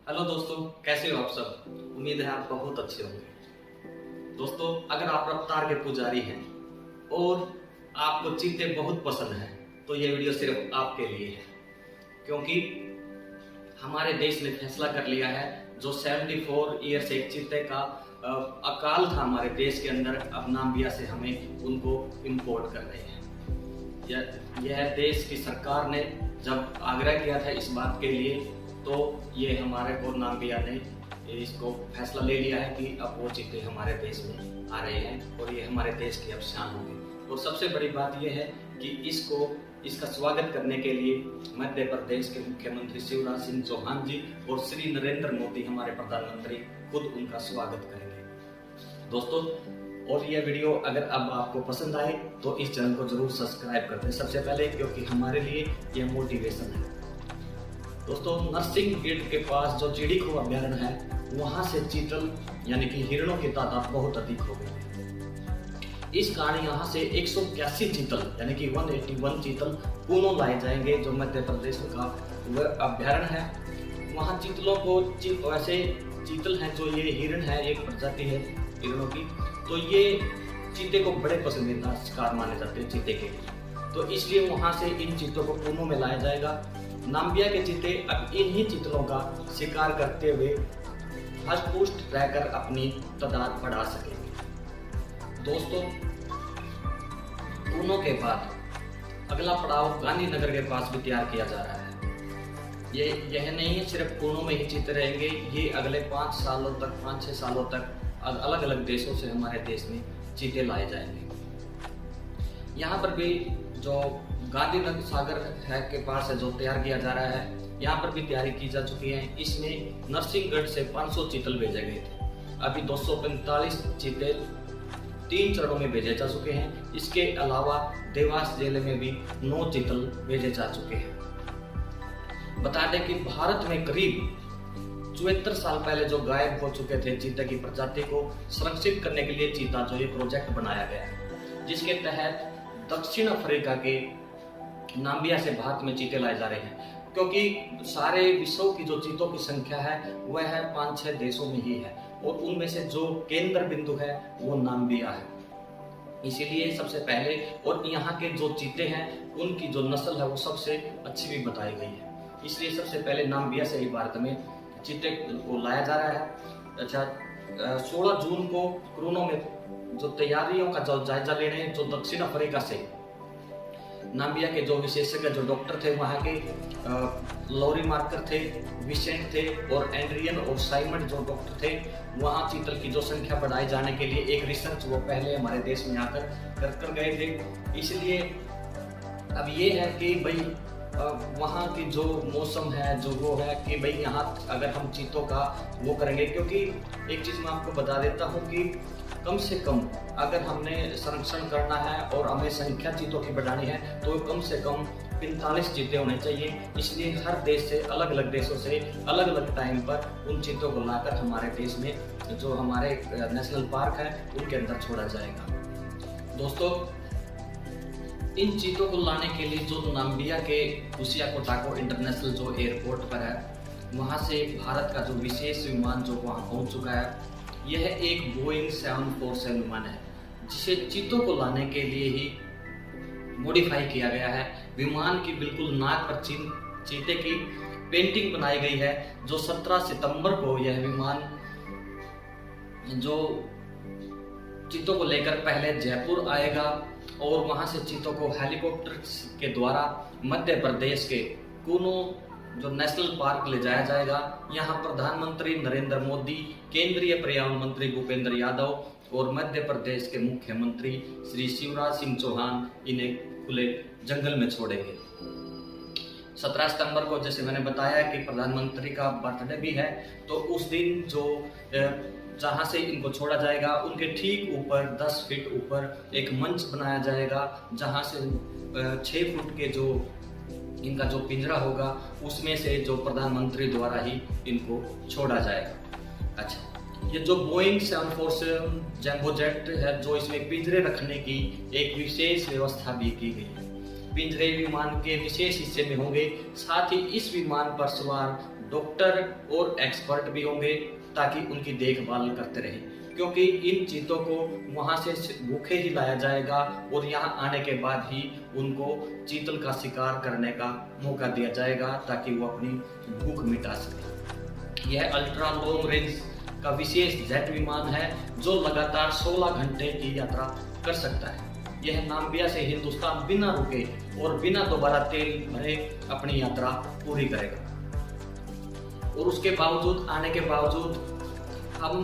Hello दोस्तों, कैसे हो आप सब। उम्मीद है आप बहुत अच्छे होंगे। दोस्तों, अगर आप रफ्तार के पुजारी हैं और आपको चीते बहुत पसंद हैं तो ये वीडियो सिर्फ आपके लिए है, क्योंकि हमारे देश ने फैसला कर लिया है जो 74 ईयर से एक चीते का अकाल था हमारे देश के अंदर, अब नाम्बिया से हमें उनको इंपोर्ट कर रहे हैं। यह देश की सरकार ने जब आग्रह किया था इस बात के लिए, तो ये हमारे को नाम्बिया ने इसको फैसला ले लिया है कि अब वो चीते हमारे देश में आ रहे हैं और ये हमारे देश की अब शान होंगे। और सबसे बड़ी बात यह है कि इसका स्वागत करने के लिए मध्य प्रदेश के मुख्यमंत्री शिवराज सिंह चौहान जी और श्री नरेंद्र मोदी हमारे प्रधानमंत्री खुद उनका स्वागत करेंगे। दोस्तों, और यह वीडियो अगर अब आपको पसंद आए तो इस चैनल को जरूर सब्सक्राइब कर दें सबसे पहले, क्योंकि हमारे लिए यह मोटिवेशन है। दोस्तों, नरसिंह गेट के पास जो चिड़ीखो अभ्यारण्य है वहां से चीतल यानी कि हिरणों की तादाद बहुत अधिक हो गई। इस कारण यहाँ से 181 चीतल यानी कि 181 चीतल पुनः लाए जाएंगे, जो मध्य प्रदेश का वह अभ्यारण्य है। वहाँ चीतलों को वैसे चीतल हैं जो ये हिरण है, एक प्रजाति है हिरणों की, तो ये चीते को बड़े पसंदीदा शिकार माने जाते हैं चीते के लिए, तो इसलिए वहाँ से इन चीतों को पुनः में लाया जाएगा। नाम्बिया के चीते अब इन्हीं चीतलों का शिकार करते हुए हष्ट-पुष्ट रहकर अपनी तादाद बढ़ा सकेंगे। दोस्तों, पुनः के बाद अगला पड़ाव गांधीनगर के पास भी तैयार किया जा रहा है। यह नहीं है सिर्फ पुनः में ही चीते रहेंगे, ये अगले 5-6 सालों तक अलग अलग देशों से हमारे देश में चीते लाए जाएंगे। यहाँ पर भी जो गांधीनगर सागर है के पास है जो तैयार किया जा रहा है, यहाँ पर भी तैयारी की जा चुकी है। इसमें नरसिंहगढ़ से 500 चीतल भेजे गए थे, अभी 245 चीते 3 चरणों में भेजे जा चुके हैं। इसके अलावा देवास जिले में भी 9 चीतल भेजे जा चुके हैं। बता दें कि भारत में करीब 74 साल पहले जो गायब हो चुके थे चीते की प्रजाति को संरक्षित करने के लिए चीता जो ये प्रोजेक्ट बनाया गया है, जिसके तहत दक्षिण अफ्रीका के नाम्बिया से भारत में चीते लाए जा रहे हैं, क्योंकि सारे विश्व की जो चीतों की संख्या है वह है 5-6 देशों में ही है, और उनमें से जो केंद्र बिंदु है वो नाम्बिया है। इसीलिए सबसे पहले, और यहाँ के जो चीते हैं उनकी जो नस्ल है वो सबसे अच्छी भी बताई गई है, इसलिए सबसे पहले नाम्बिया से ही भारत में चीते को लाया जा रहा है। अच्छा, 16 जून को क्रूनो में जो तैयारियों का जो जायजा ले रहे हैं, जो दक्षिण अफ्रीका से नाम्बिया के जो विशेषज्ञ जो डॉक्टर थे वहाँ के लॉरी मार्कर थे, विसेंट थे और एंड्रियन और साइमन जो डॉक्टर थे, वहाँ चीतल की जो संख्या बढ़ाए जाने के लिए एक रिसर्च वो पहले हमारे देश में आकर कर गए थे। इसलिए अब ये है कि भाई वहाँ की जो मौसम है जो वो है कि भाई यहाँ अगर हम चीतों का वो करेंगे, क्योंकि एक चीज़ मैं आपको बता देता हूँ कि कम से कम अगर हमने संरक्षण करना है और हमें संख्या चीतों की बढ़ानी है तो कम से कम 45 चीते होने चाहिए। इसलिए हर देश से अलग अलग देशों से अलग अलग टाइम पर उन चीतों को लाकर हमारे देश में जो हमारे नेशनल पार्क है उनके अंदर छोड़ा जाएगा। दोस्तों, इन चीतों को लाने के लिए जो नाम्बिया के कुसिया कोटाको इंटरनेशनल जो एयरपोर्ट पर है, वहाँ से भारत का जो विशेष विमान जो वहाँ पहुँच चुका है, यह एक बोइंग 747 विमान है, जिसे चीतों को लाने के लिए ही मॉडिफाई किया गया है। विमान की बिल्कुल नाक पर चीते की पेंटिंग बनाई गई है, जो 17 सितंबर को यह विमान जो चीतों को लेकर पहले जयपुर आएगा और वहां से चीतों को हेलीकॉप्टर के द्वारा मध्य प्रदेश के कुनो जो नेशनल पार्क ले जाया जाएगा। यहाँ प्रधानमंत्री नरेंद्र मोदी, केंद्रीय पर्यावरण मंत्री भूपेंद्र यादव और मध्य प्रदेश के मुख्यमंत्री श्री शिवराज सिंह चौहान इन्हें खुले जंगल में छोड़ेंगे। 17 सितंबर को जैसे मैंने बताया कि प्रधानमंत्री का बर्थडे भी है, तो उस दिन जो जहाँ से इनको छोड़ा जाएगा उनके ठीक ऊपर 10 फीट ऊपर एक मंच बनाया जाएगा, जहाँ से 6 फुट के जो इनका जो पिंजरा होगा उसमें से जो प्रधानमंत्री द्वारा ही इनको छोड़ा जाएगा। अच्छा, ये जो बोइंग 747 जैम्बो जेट है, जो इसमें पिंजरे रखने की एक विशेष व्यवस्था भी की गई है। पिंजरे विमान के विशेष हिस्से में होंगे, साथ ही इस विमान पर सवार डॉक्टर और एक्सपर्ट भी होंगे ताकि उनकी देखभाल करते रहे, क्योंकि इन चीतों को वहाँ से भूखे ही लाया जाएगा और यहाँ आने के बाद ही उनको चीतल का शिकार करने का मौका दिया जाएगा ताकि वो अपनी भूख मिटा सके। यह अल्ट्रा लॉन्ग रेंज का विशेष जेट विमान है जो लगातार 16 घंटे की यात्रा कर सकता है। यह नाम्बिया से हिंदुस्तान बिना रुके और बिना दोबारा तेल भरे अपनी यात्रा पूरी करेगा। और उसके बावजूद आने के बावजूद हम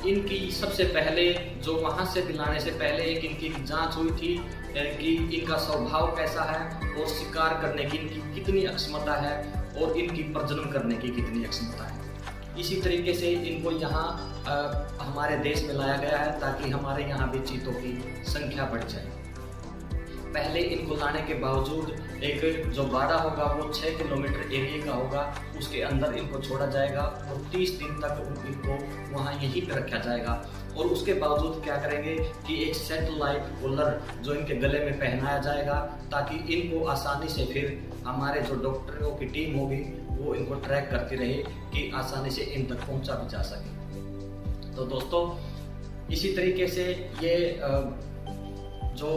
इनकी सबसे पहले जो वहाँ से दिलाने से पहले एक इनकी जांच हुई थी कि इनका स्वभाव कैसा है और शिकार करने की इनकी कितनी अक्षमता है और इनकी प्रजनन करने की कितनी अक्षमता है। इसी तरीके से इनको यहाँ हमारे देश में लाया गया है ताकि हमारे यहाँ भी चीतों की संख्या बढ़ जाए। पहले इनको लाने के बावजूद एक जो बाड़ा होगा वो 6 किलोमीटर एरिया का होगा, उसके अंदर इनको छोड़ा जाएगा और 30 दिन तक इनको वहाँ यहीं पर रखा जाएगा। और उसके बावजूद क्या करेंगे कि एक सैटेलाइट कॉलर जो इनके गले में पहनाया जाएगा ताकि इनको आसानी से फिर हमारे जो डॉक्टरों की टीम होगी वो इनको ट्रैक करती रहे कि आसानी से इन तक पहुँचा भी जा सके। तो दोस्तों इसी तरीके से ये जो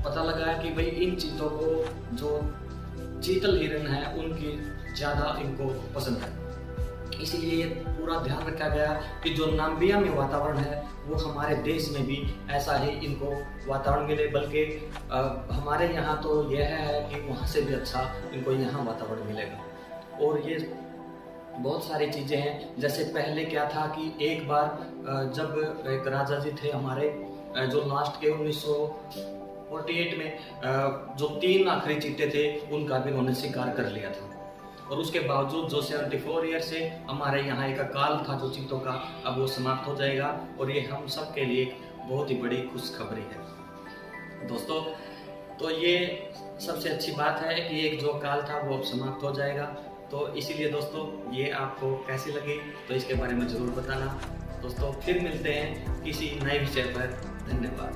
पता लगा कि भाई इन चीतों को जो चीतल हिरन है उनकी ज़्यादा इनको पसंद है, इसीलिए पूरा ध्यान रखा गया कि जो नाम्बिया में वातावरण है वो हमारे देश में भी ऐसा ही इनको वातावरण मिले, बल्कि हमारे यहाँ तो यह है कि वहाँ से भी अच्छा इनको यहाँ वातावरण मिलेगा। और ये बहुत सारी चीज़ें हैं, जैसे पहले क्या था कि एक बार जब एक राजा जी थे हमारे जो लास्ट के 1948 में जो 3 आखिरी चीते थे उनका भी उन्होंने शिकार कर लिया था। और उसके बावजूद जो 74 ईयर से हमारे यहाँ एक काल था जो चीतों का, अब वो समाप्त हो जाएगा और ये हम सब के लिए बहुत ही बड़ी खुशखबरी है दोस्तों। तो ये सबसे अच्छी बात है कि एक जो काल था वो अब समाप्त हो जाएगा। तो इसीलिए दोस्तों ये आपको कैसी लगी तो इसके बारे में ज़रूर बताना दोस्तों। फिर मिलते हैं किसी नए विषय पर। धन्यवाद।